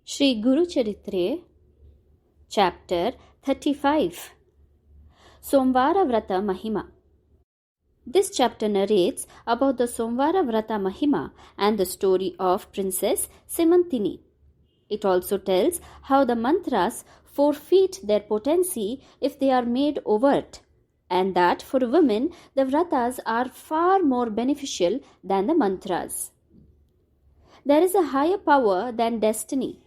Shri Guru Charitre, Chapter 35, Somvara Vrata Mahima. This chapter narrates about the Somvara Vrata Mahima and the story of Princess Simantini. It also tells how the mantras forfeit their potency if they are made overt, and that for women the vratas are far more beneficial than the mantras. There is a higher power than destiny.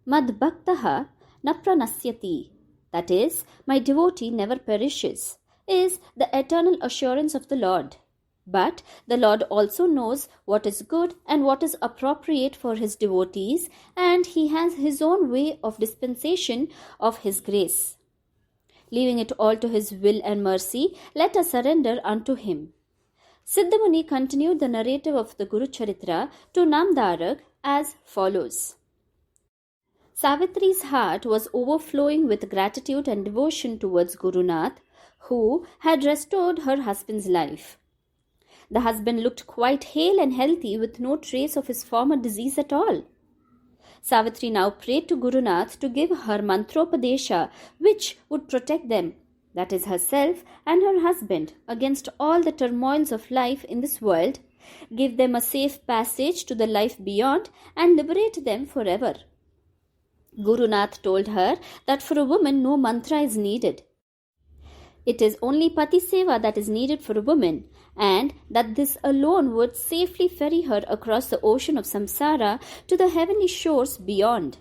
Mad bhaktaha na pranasyati, that is, my devotee never perishes, is the eternal assurance of the Lord. But the Lord also knows what is good and what is appropriate for his devotees, and he has his own way of dispensation of his grace. Leaving it all to his will and mercy, let us surrender unto him. Siddhamuni continued the narrative of the Guru Charitra to Namdarak as follows. Savitri's heart was overflowing with gratitude and devotion towards Guru Nath, who had restored her husband's life. The husband looked quite hale and healthy with no trace of his former disease at all. Savitri now prayed to Guru Nath to give her mantropadesha which would protect them, that is herself and her husband, against all the turmoils of life in this world, give them a safe passage to the life beyond and liberate them forever. Guru Nath told her that for a woman no mantra is needed. It is only Pati Seva that is needed for a woman, and that this alone would safely ferry her across the ocean of samsara to the heavenly shores beyond.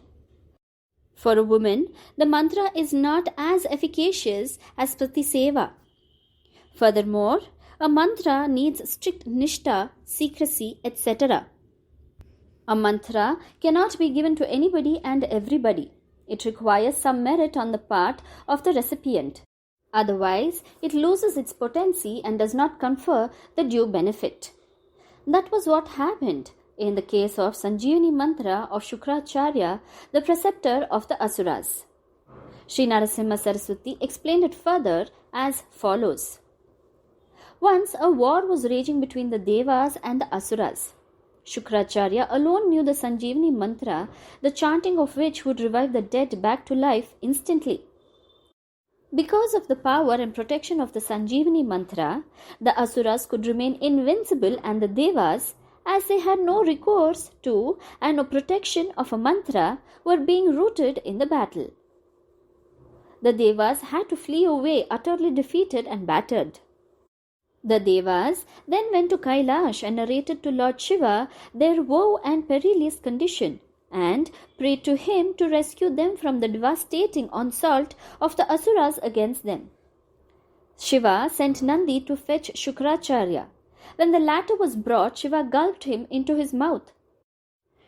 For a woman, the mantra is not as efficacious as Pati Seva. Furthermore, a mantra needs strict nishta, secrecy, etc. A mantra cannot be given to anybody and everybody. It requires some merit on the part of the recipient. Otherwise, it loses its potency and does not confer the due benefit. That was what happened in the case of Sanjeevani Mantra of Shukracharya, the preceptor of the Asuras. Sri Narasimha Saraswati explained it further as follows. Once a war was raging between the Devas and the Asuras. Shukracharya alone knew the Sanjeevani Mantra, the chanting of which would revive the dead back to life instantly. Because of the power and protection of the Sanjeevani Mantra, the Asuras could remain invincible, and the Devas, as they had no recourse to and no protection of a mantra, were being routed in the battle. The Devas had to flee away utterly defeated and battered. The Devas then went to Kailash and narrated to Lord Shiva their woe and perilous condition, and prayed to him to rescue them from the devastating onslaught of the Asuras against them. Shiva sent Nandi to fetch Shukracharya. When the latter was brought, Shiva gulped him into his mouth.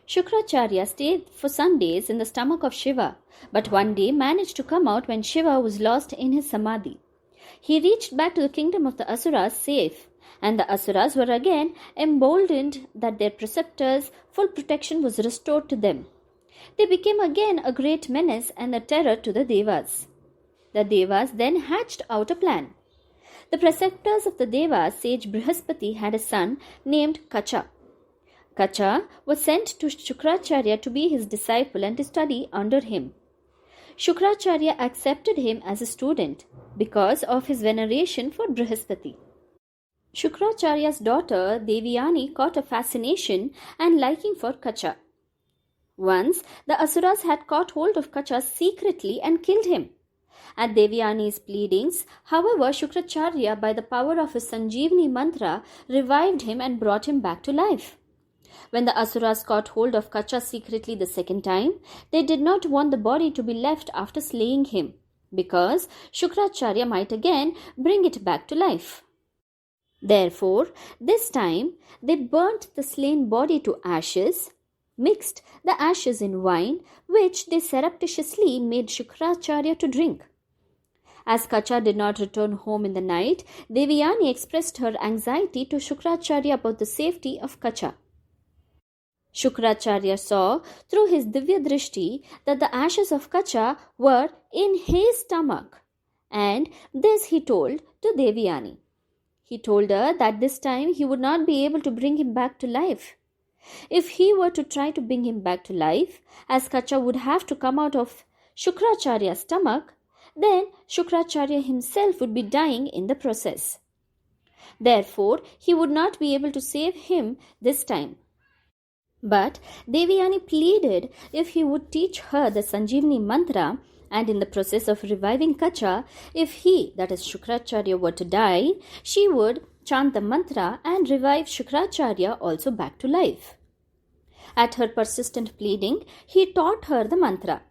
Shukracharya stayed for some days in the stomach of Shiva, but one day managed to come out when Shiva was lost in his samadhi. He reached back to the kingdom of the Asuras safe, and the Asuras were again emboldened that their preceptor's full protection was restored to them. They became again a great menace and a terror to the Devas. The Devas then hatched out a plan. The preceptors of the Devas, sage Brihaspati, had a son named Kacha. Kacha was sent to Shukracharya to be his disciple and to study under him. Shukracharya accepted him as a student because of his veneration for Brihaspati. Shukracharya's daughter Devyani caught a fascination and liking for Kacha. Once the Asuras had caught hold of Kacha secretly and killed him. At Devyani's pleadings, however, Shukracharya, by the power of his Sanjeevani Mantra, revived him and brought him back to life. When the Asuras caught hold of Kacha secretly the second time, they did not want the body to be left after slaying him, because Shukracharya might again bring it back to life. Therefore, this time they burnt the slain body to ashes, mixed the ashes in wine, which they surreptitiously made Shukracharya to drink. As Kacha did not return home in the night, Devyani expressed her anxiety to Shukracharya about the safety of Kacha. Shukracharya saw through his Divya Drishti that the ashes of Kacha were in his stomach, and this he told to Devyani. He told her that this time he would not be able to bring him back to life. If he were to try to bring him back to life, as Kacha would have to come out of Shukracharya's stomach, then Shukracharya himself would be dying in the process. Therefore, he would not be able to save him this time. But Devayani pleaded if he would teach her the Sanjeevani mantra, and in the process of reviving Kacha, if he, that is Shukracharya, were to die, she would chant the mantra and revive Shukracharya also back to life. At her persistent pleading, he taught her the mantra.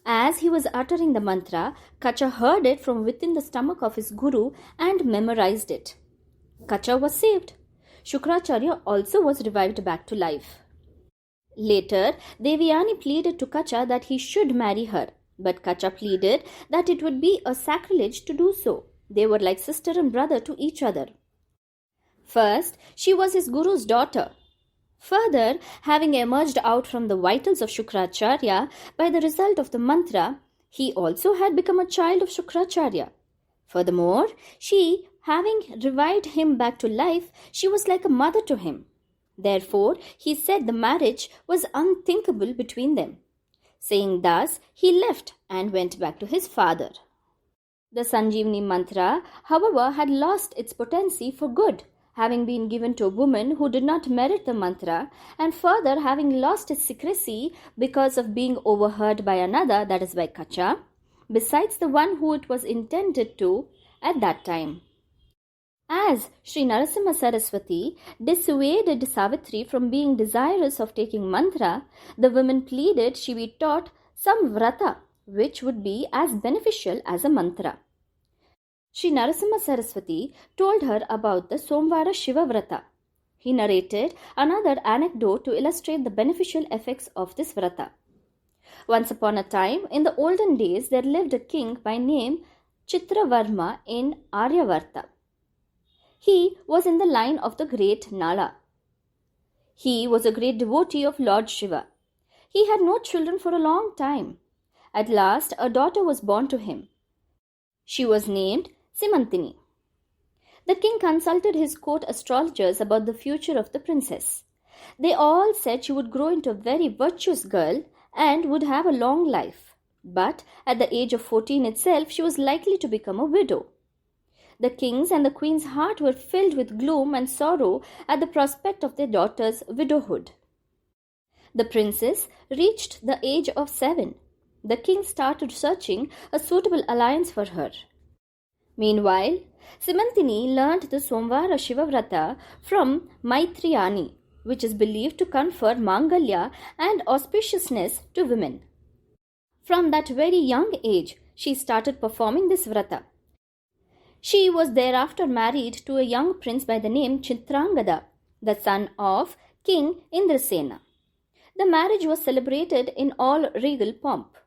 As he was uttering the mantra, Kacha heard it from within the stomach of his guru and memorized it. Kacha was saved. Shukracharya also was revived back to life. Later, Devayani pleaded to Kacha that he should marry her, but Kacha pleaded that it would be a sacrilege to do so. They were like sister and brother to each other. First, she was his guru's daughter. Further, having emerged out from the vitals of Shukracharya by the result of the mantra, he also had become a child of Shukracharya. Furthermore, she, having revived him back to life, she was like a mother to him. Therefore, he said the marriage was unthinkable between them. Saying thus, he left and went back to his father. The Sanjeevani mantra, however, had lost its potency for good, having been given to a woman who did not merit the mantra, and further having lost its secrecy because of being overheard by another, that is by Kacha, besides the one who it was intended to at that time. As Sri Narasimha Saraswati dissuaded Savitri from being desirous of taking mantra, the women pleaded she be taught some Vrata, which would be as beneficial as a mantra. Sri Narasimha Saraswati told her about the Somvara Shiva Vrata. He narrated another anecdote to illustrate the beneficial effects of this Vrata. Once upon a time, in the olden days, there lived a king by name Chitravarma in Aryavarta. He was in the line of the great Nala. He was a great devotee of Lord Shiva. He had no children for a long time. At last, a daughter was born to him. She was named Simantini. The king consulted his court astrologers about the future of the princess. They all said she would grow into a very virtuous girl and would have a long life. But at the age of 14 itself, she was likely to become a widow. The king's and the queen's heart were filled with gloom and sorrow at the prospect of their daughter's widowhood. The princess reached the age of 7. The king started searching a suitable alliance for her. Meanwhile, Simantini learnt the Somvara Shiva Vrata from Maitriyani, which is believed to confer Mangalya and auspiciousness to women. From that very young age, she started performing this Vrata. She was thereafter married to a young prince by the name Chitrangada, the son of King Indrasena. The marriage was celebrated in all regal pomp.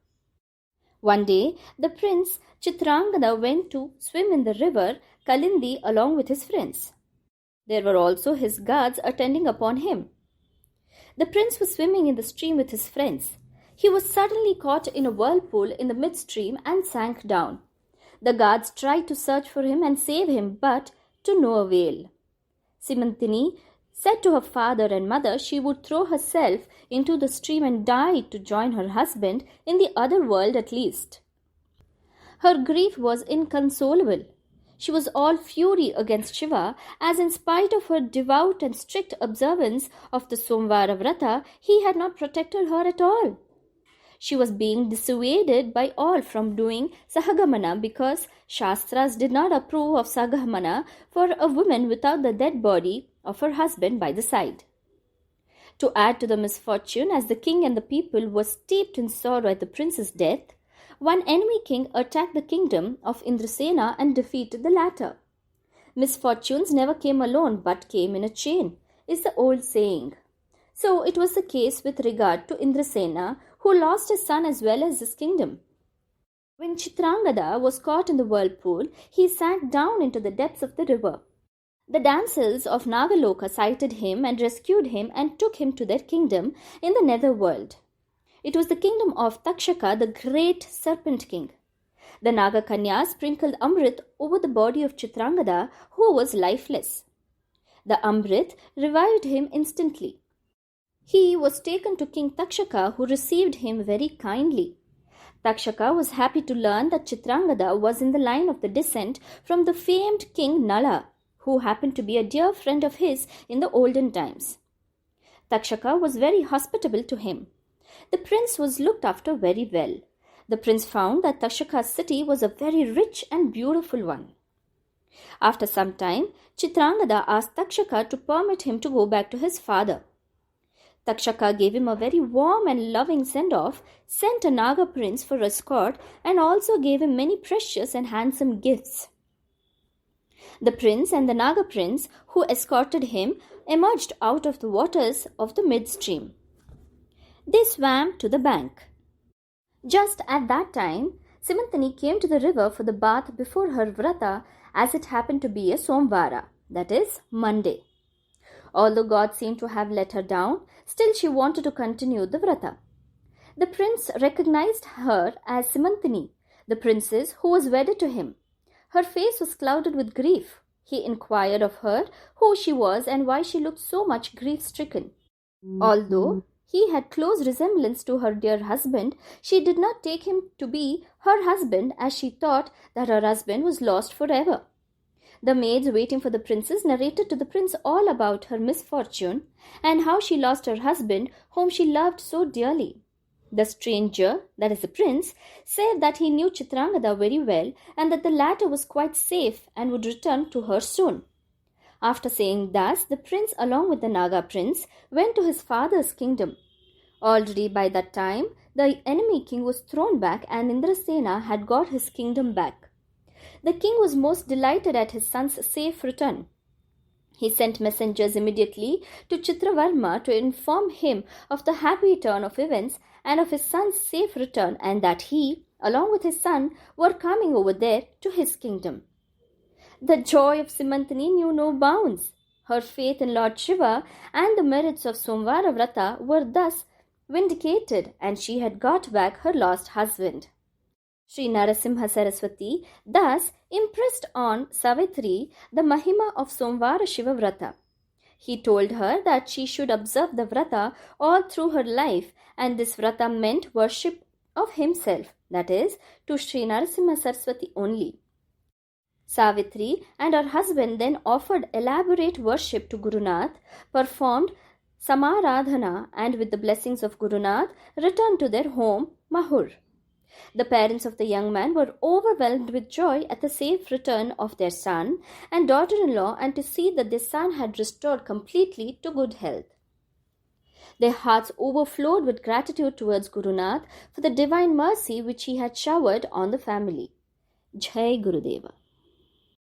One day, the prince Chitrangada went to swim in the river Kalindi along with his friends. There were also his guards attending upon him. The prince was swimming in the stream with his friends. He was suddenly caught in a whirlpool in the midstream and sank down. The guards tried to search for him and save him, but to no avail. Simantini said to her father and mother she would throw herself into the stream and die to join her husband in the other world at least. Her grief was inconsolable. She was all fury against Shiva, as in spite of her devout and strict observance of the Somvara Vrata, he had not protected her at all. She was being dissuaded by all from doing Sahagamana because Shastras did not approve of Sahagamana for a woman without the dead body of her husband by the side. To add to the misfortune, as the king and the people were steeped in sorrow at the prince's death, one enemy king attacked the kingdom of Indrasena and defeated the latter. Misfortunes never came alone but came in a chain, is the old saying. So it was the case with regard to Indrasena, who lost his son as well as his kingdom. When Chitrangada was caught in the whirlpool, he sank down into the depths of the river. The damsels of Nagaloka sighted him and rescued him and took him to their kingdom in the nether world. It was the kingdom of Takshaka, the great serpent king. The Nagakanya sprinkled Amrit over the body of Chitrangada, who was lifeless. The Amrit revived him instantly. He was taken to King Takshaka, who received him very kindly. Takshaka was happy to learn that Chitrangada was in the line of the descent from the famed King Nala, who happened to be a dear friend of his in the olden times. Takshaka was very hospitable to him. The prince was looked after very well. The prince found that Takshaka's city was a very rich and beautiful one. After some time, Chitrangada asked Takshaka to permit him to go back to his father. Takshaka gave him a very warm and loving send-off, sent a Naga prince for escort, and also gave him many precious and handsome gifts. The prince and the Naga prince who escorted him emerged out of the waters of the midstream. They swam to the bank. Just at that time, Simantani came to the river for the bath before her Vrata, as it happened to be a Somvara, that is, Monday. Although God seemed to have let her down, still she wanted to continue the Vrata. The prince recognized her as Simantani, the princess who was wedded to him. Her face was clouded with grief. He inquired of her who she was and why she looked so much grief-stricken. Although he had close resemblance to her dear husband, she did not take him to be her husband, as she thought that her husband was lost forever. The maids waiting for the princess narrated to the prince all about her misfortune and how she lost her husband, whom she loved so dearly. The stranger, that is the prince, said that he knew Chitrangada very well and that the latter was quite safe and would return to her soon. After saying thus, the prince, along with the Naga prince, went to his father's kingdom. Already by that time, the enemy king was thrown back and Indrasena had got his kingdom back. The king was most delighted at his son's safe return. He sent messengers immediately to Chitravarma to inform him of the happy turn of events and of his son's safe return, and that he, along with his son, were coming over there to his kingdom. The joy of Simantani knew no bounds. Her faith in Lord Shiva and the merits of Somvara Vrata were thus vindicated, and she had got back her lost husband. Sri Narasimha Saraswati thus impressed on Savitri the Mahima of Somvara Shiva Vrata. He told her that she should observe the Vrata all through her life, and this Vrata meant worship of himself, that is, to Sri Narasimha Saraswati only. Savitri and her husband then offered elaborate worship to Gurunath, performed Samaradhana, and with the blessings of Gurunath returned to their home, Mahur. The parents of the young man were overwhelmed with joy at the safe return of their son and daughter-in-law, and to see that their son had restored completely to good health. Their hearts overflowed with gratitude towards Gurunath for the divine mercy which he had showered on the family. Jai Gurudeva.